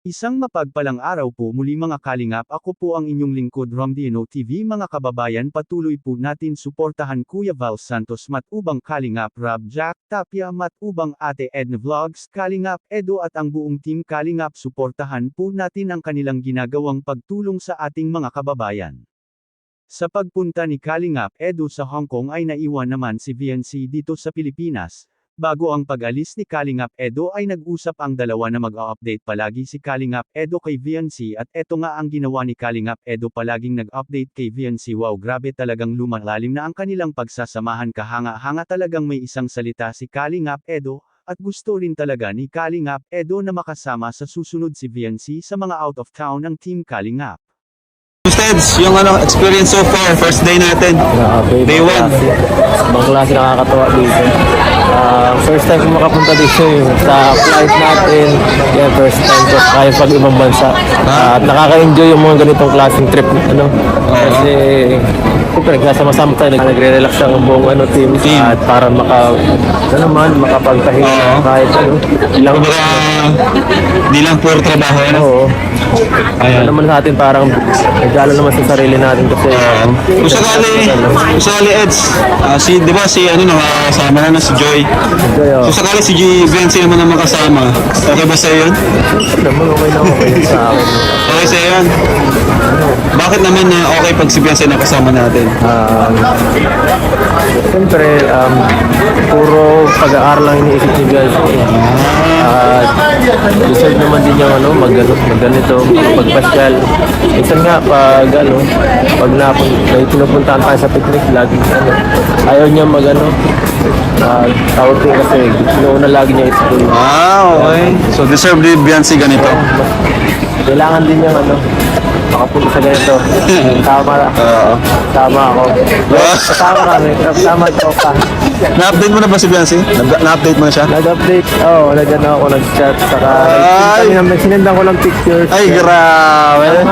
Isang mapagpalang araw po muli mga kalingap, ako po ang inyong lingkod Romdino TV. Mga kababayan, patuloy po natin suportahan Kuya Val Santos Matubang Kalingap Rob Jack Tapia Matubang Ate Edna Vlogs Kalingap Edo at ang buong team Kalingap. Suportahan po natin ang kanilang ginagawang pagtulong sa ating mga kababayan. Sa pagpunta ni Kalingap Edo sa Hong Kong ay naiwan naman si VNC dito sa Pilipinas. Bago ang pag-alis ni Kalingap Edo ay nag-usap ang dalawa na mag-update palagi si Kalingap Edo kay VNC at eto nga ang ginawa ni Kalingap Edo, palaging nag-update kay VNC. Wow, grabe, talagang lumalalim na ang kanilang pagsasamahan, kahanga-hanga, talagang may isang salita si Kalingap Edo, at gusto rin talaga ni Kalingap Edo na makasama sa susunod si VNC sa mga out of town ng team Kalingap. Teds, yung experience so far, first day natin. Grabe, Day 1. Ibang klase, nakakatawa dito. First time ko makapunta dito yung sa flight natin. Yeah, first time ko kaya pag ibang bansa. At nakaka-enjoy yung mga ganitong klaseng trip. Kasi siyempre nagsama-sama tayo, nagre-relax ang buong team. At para makapagpahinga kahit ilang Di lang puro trabaho yan. Oo. Ayan. Naman sa atin parang nagdala naman sa sarili natin kasi Kung sakali Eds, di ba si nakasama na si Joy. Kung sakali si Vinci naman na makasama, okay ba sa'yo yun? naman okay sa akin. Okay sa'yo yun? Bakit naman na okay pag si Vinci nakasama natin? Siyempre, puro pag-aaral lang iniisip ni Bianca. Deserve naman din niya magganito, magpasyal. Minsan nga, pag may pinupuntahan tayo sa picnic, lagi ayaw niya outing kasi pinuuna lagi niya i-school. Okay. So deserve din Bianci ganito. Kailangan din niya makapunta sa ganito. Tama ako. Tama ka. Na-update mo na ba si Bianci? Na-update mo na siya? Nag-update. Nag-chat. Saka sinendan ko ng pictures. Ay, grabe.